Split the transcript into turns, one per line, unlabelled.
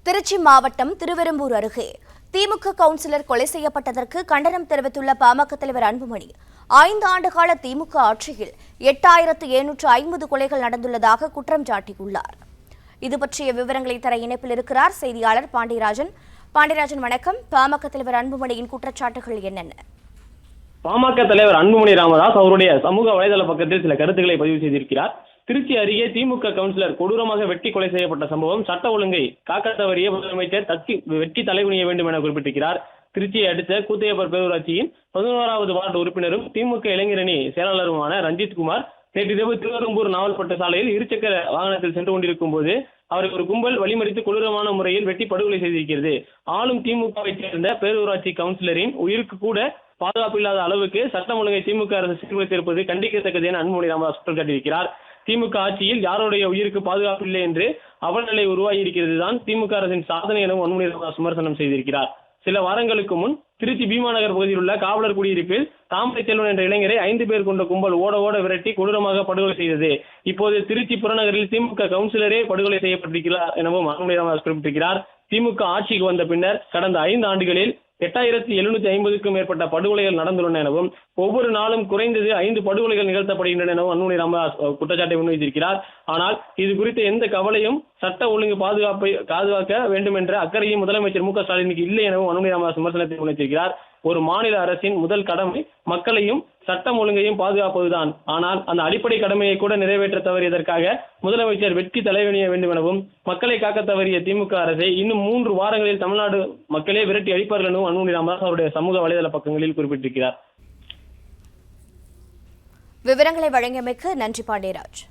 திருச்சி மாவட்டம் திருவெரும்பூர் அருகே திமுக கவுன்சிலர் கொலை செய்யப்பட்டதற்கு கண்டனம் தெரிவித்துள்ள பாமக தலைவர் அன்புமணி, 5 ஆண்டுகால திமுக ஆட்சியில் 8750 கொலைகள் நடந்துள்ளதாக குற்றம் சாட்டியுள்ளார். இது பற்றிய விவரங்களை தர இணைப்பில் இருக்கிறார் செய்தியாளர் பாண்டியராஜன். வணக்கம். பாமக தலைவர் அன்புமணியின் குற்றச்சாட்டுகள் என்னென்ன?
பாமக தலைவர் அன்புமணி ராமதாஸ் அவருடைய சமூக வலைதள பக்கத்தில் சில கருத்துக்களை பதிவு செய்திருக்கிறார். திருச்சி அருகே திமுக கவுன்சிலர் கொடூரமாக வெட்டி கொலை செய்யப்பட்ட சம்பவம் சட்ட ஒழுங்கை காக்க தவறிய முதலமைச்சர் வெட்டி தலைகுனிய வேண்டும் என குறிப்பிட்டிருக்கிறார். திருச்சியை அடுத்த கூத்தையப்பர் பேரூராட்சியின் 11வது வார்டு உறுப்பினரும் திமுக இளைஞரணி செயலாளருமான ரஞ்சித் குமார் நேற்றிரவு திருவெரும்பூர் நாவல்பட்ட சாலையில் இருசக்கர வாகனத்தில் சென்று கொண்டிருக்கும் போது அவரை ஒரு கும்பல் வழிமறித்து கொடூரமான முறையில் வெட்டி படுகொலை செய்திருக்கிறது. ஆளும் திமுகவை சேர்ந்த பேரூராட்சி கவுன்சிலரின் உயிருக்கு கூட பாதுகாப்பு இல்லாத அளவுக்கு சட்டம் ஒழுங்கை திமுக அரசு சீர்குலைத்திருப்பது கண்டிக்கத்தக்கது என அன்புமணி ராமதாஸ் குற்றம் சாட்டியிருக்கிறார். திமுக ஆட்சியில் யாருடைய உயிருக்கு பாதுகாப்பு இல்லை என்று அவலநிலை உருவாகி இருக்கிறது தான் திமுக அரசின் சாதனை எனவும் அன்புமணி ராமதாஸ் விமர்சனம் செய்திருக்கிறார். சில வாரங்களுக்கு முன் திருச்சி பீமாநகர் பகுதியில் உள்ள காவலர் குடியிருப்பில் தாமரை செல்வன் என்ற இளைஞரை 5 பேர் கொண்ட கும்பல் ஓட விரட்டி கொடூரமாக படுகொலை செய்தது. இப்போது திருச்சி புறநகரில் திமுக கவுன்சிலரே படுகொலை செய்யப்பட்டிருக்கிறார் எனவும் அன்புமணி ராமதாஸ் குறிப்பிட்டிருக்கிறார். திமுக ஆட்சிக்கு வந்த பின்னர் கடந்த 5 ஆண்டுகளில் 8750க்கும் மேற்பட்ட படுகொலைகள் நடந்துள்ளன எனவும் ஒவ்வொரு நாளும் குறைந்தது 5 படுகொலைகள் நிகழ்த்தப்படுகின்றன எனவும் அன்புமணி ராமதாஸ் குற்றச்சாட்டை முன்வைத்திருக்கிறார். ஆனால் இது குறித்த எந்த கவலையும் சட்ட ஒழுங்கு பாதுகாக்க வேண்டும் என்ற அக்கறையும் முதலமைச்சர் மு.க. ஸ்டாலினுக்கு இல்லை எனவும் அன்புமணி ராமதாஸ் விமர்சனத்தை முன்வைத்திருக்கிறார். ஒரு மாநில அரசின் முதல் கடமை மக்களையும் சட்டம் ஒழுங்கையும் பாதுகாப்பதுதான். ஆனால் அந்த அடிப்படை கடமையை கூட நிறைவேற்ற தவறியதற்காக முதலமைச்சர் வெற்றி தலைவணிய வேண்டும் எனவும் மக்களை காக்க தவறிய திமுக அரசை இன்னும் 3 வாரங்களில் தமிழ்நாடு மக்களே விரட்டி அடிப்பார்கள் எனவும் அன்புமணி ராமதாஸ் அவருடைய சமூக வலைதள பக்கங்களில் குறிப்பிட்டிருக்கிறார்.
விவரங்களை வழங்கியமைக்கு நன்றி பாண்டியராஜ்.